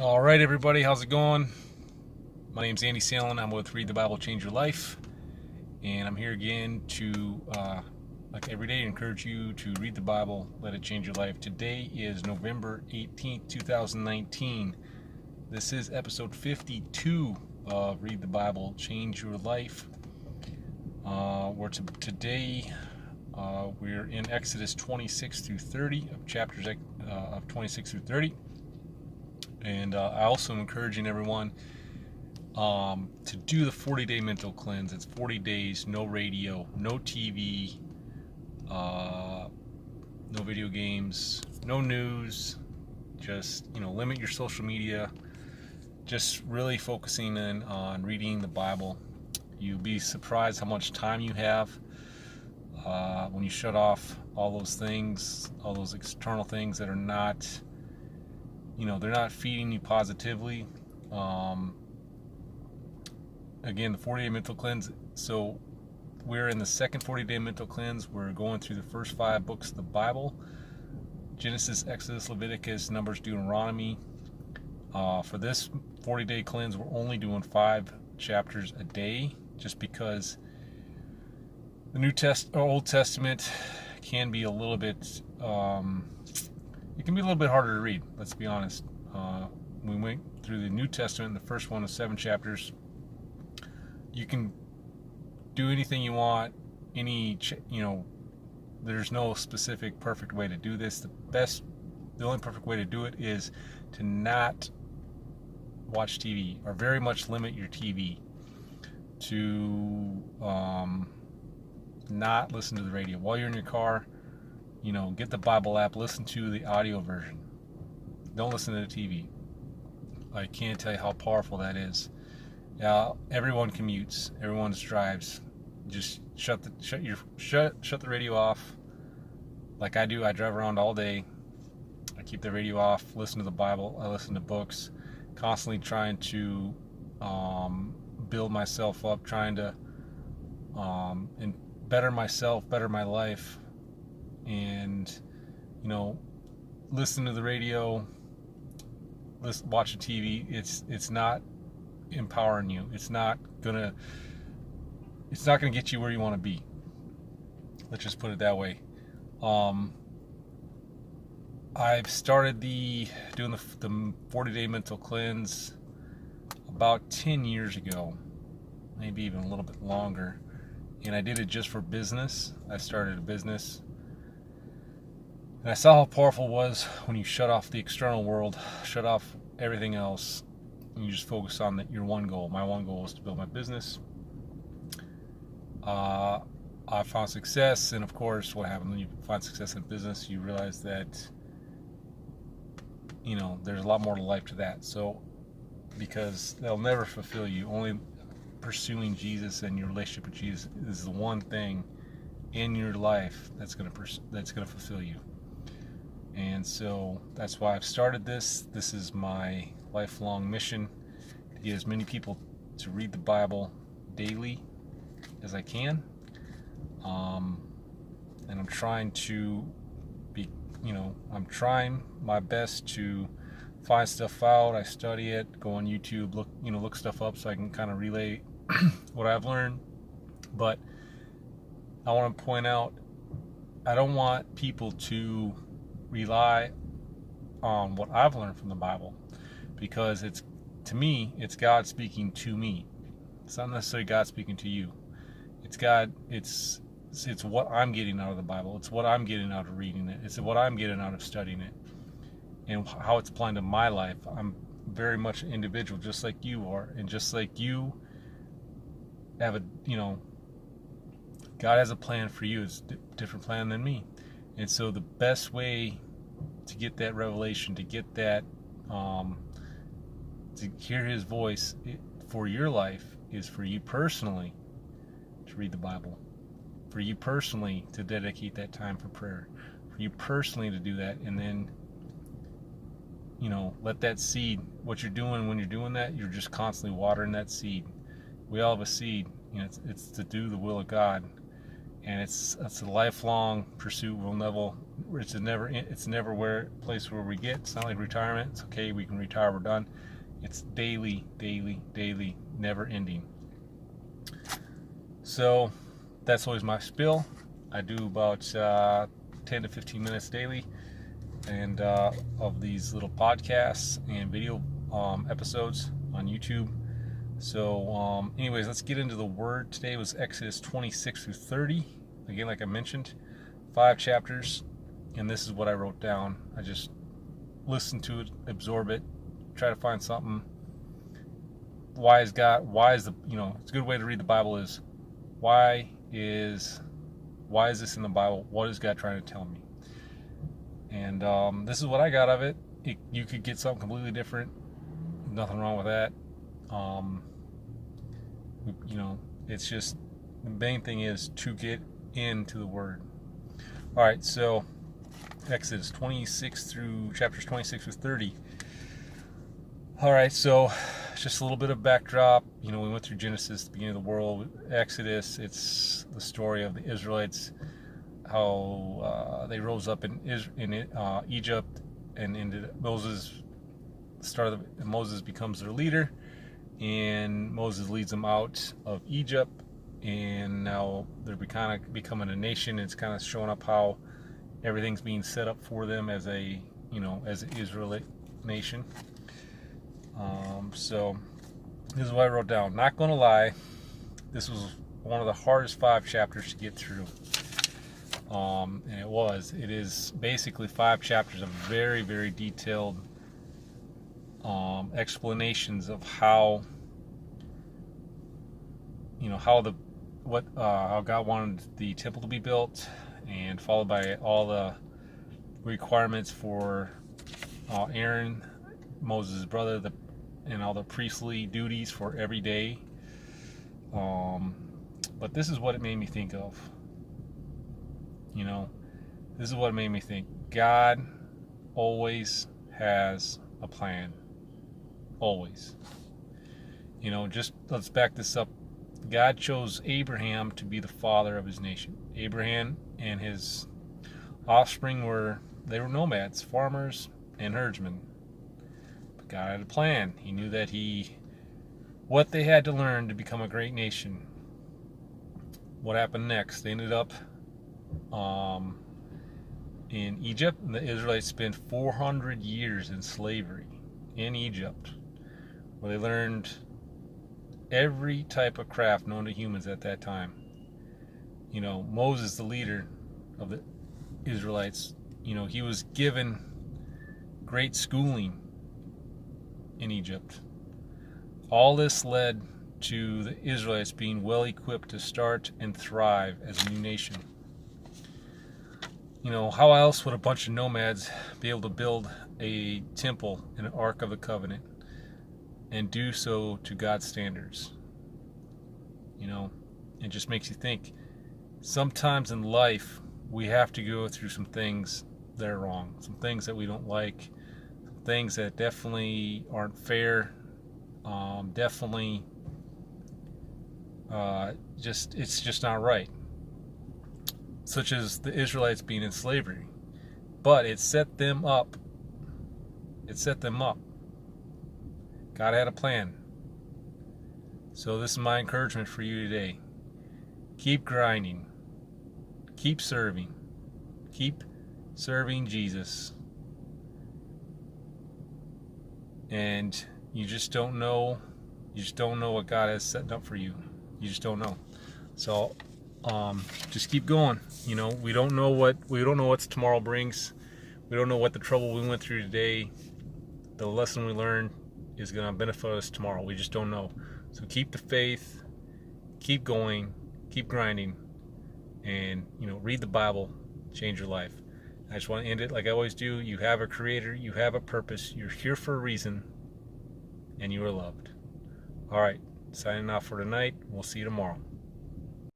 All right, everybody, how's it going? My name's Andy Salen. I'm with Read the Bible, Change Your Life, and I'm here again to, like every day, encourage you to read the Bible, let it change your life. Today is November 18th, 2019. This is episode 52 of Read the Bible, Change Your Life. Today we're in Exodus 26 through 30, of chapters of 26 through 30. And I also am encouraging everyone to do the 40-day mental cleanse. It's 40 days, no radio, no TV, no video games, no news. Just, limit your social media. Just really focusing in on reading the Bible. You'll be surprised how much time you have when you shut off all those things, all those external things that are not, they're not feeding you positively. Again, the 40-day mental cleanse. So we're in the second 40-day mental cleanse. We're going through the first 5 books of the Bible: Genesis, Exodus, Leviticus, Numbers, Deuteronomy. For this 40-day cleanse, we're only doing 5 chapters a day, just because the Old Testament can be a little bit, it can be a little bit harder to read. Let's be honest. We went through the New Testament. The first one is 7 chapters. You can do anything you want. There's no specific perfect way to do this. The only perfect way to do it is to not watch TV, or very much limit your TV, to not listen to the radio while you're in your car. Get the Bible app, listen to the audio version. Don't listen to the TV. I can't tell you how powerful that is. Everyone commutes, everyone drives. Just shut the radio off. Like I do, I drive around all day. I keep the radio off, listen to the Bible, I listen to books, constantly trying to build myself up, trying to and better myself, better my life. And listen to the radio, watch the TV. It's not empowering you. It's not gonna get you where you want to be. Let's just put it that way. I've started doing the 40-day mental cleanse about 10 years ago, maybe even a little bit longer, and I did it just for business. I started a business, and I saw how powerful it was when you shut off the external world, shut off everything else, and you just focus on your one goal. My one goal was to build my business. I found success, and of course, what happens when you find success in business, you realize that there's a lot more to life to that. So, because they'll never fulfill you, only pursuing Jesus and your relationship with Jesus is the one thing in your life that's going to fulfill you. And so that's why I've started this. This is my lifelong mission, to get as many people to read the Bible daily as I can. And I'm trying to I'm trying my best to find stuff out. I study it, go on YouTube, look stuff up, so I can kind of relay what I've learned. But I want to point out, I don't want people to rely on what I've learned from the Bible, because to me, it's God speaking to me. It's not necessarily God speaking to you. It's God. It's what I'm getting out of the Bible. It's what I'm getting out of reading it. It's what I'm getting out of studying it, and how it's applying to my life. I'm very much an individual, just like you are, and just like you have God has a plan for you. It's a different plan than me. And so the best way to get that revelation, to get that, to hear His voice for your life, is for you personally to read the Bible, for you personally to dedicate that time for prayer, for you personally to do that, and then let that seed, what you're doing when you're doing that, you're just constantly watering that seed. We all have a seed. It's to do the will of God. and it's a lifelong pursuit. It's never where place where we get. It's not like retirement. It's okay, we can retire, we're done. It's daily, never ending. So that's always my spiel. I do about 10 to 15 minutes daily, and of these little podcasts and video episodes on YouTube. So anyways, let's get into the word. Today was Exodus 26 through 30. Again, like I mentioned, 5 chapters, and this is what I wrote down. I just listened to it, absorb it, try to find something. It's a good way to read the Bible is, why is this in the Bible? What is God trying to tell me? And this is what I got of it. You could get something completely different. Nothing wrong with that. It's just, the main thing is to get into the Word. All right, so Exodus chapters 26 through 30. All right, so just a little bit of backdrop. We went through Genesis, the beginning of the world. Exodus, it's the story of the Israelites, how they rose up in Egypt, and Moses becomes their leader, and Moses leads them out of Egypt, and now they're kind of becoming a nation. It's kind of showing up how everything's being set up for them as an Israelite nation. So this is what I wrote down. Not going to lie, this was one of the hardest 5 chapters to get through. And it is basically 5 chapters of very, very detailed explanations of how God wanted the temple to be built, and followed by all the requirements for Aaron, Moses' brother, and all the priestly duties for every day. But this is what it made me think of. This is what it made me think. God always has a plan. Always. Just let's back this up. God chose Abraham to be the father of his nation. Abraham and his offspring were nomads, farmers, and herdsmen. But God had a plan. He knew that what they had to learn to become a great nation. What happened next? They ended up in Egypt, and the Israelites spent 400 years in slavery in Egypt, where they learned every type of craft known to humans at that time. Moses, the leader of the Israelites, he was given great schooling in Egypt. All this led to the Israelites being well equipped to start and thrive as a new nation. How else would a bunch of nomads be able to build a temple and an Ark of the Covenant, and do so to God's standards? It just makes you think. Sometimes in life, we have to go through some things that are wrong, some things that we don't like, some things that definitely aren't fair, definitely it's just not right. Such as the Israelites being in slavery. But it set them up. God had a plan. So this is my encouragement for you today. Keep grinding. Keep serving. Keep serving Jesus. And you just don't know what God has set up for you. You just don't know. So just keep going. We don't know what tomorrow brings. We don't know what the trouble we went through today, the lesson we learned, is going to benefit us tomorrow. We just don't know. So keep the faith, keep going, keep grinding, and read the Bible, change your life. I just want to end it like I always do. You have a creator, you have a purpose, you're here for a reason, and you are loved. All right, signing off for tonight. We'll see you tomorrow.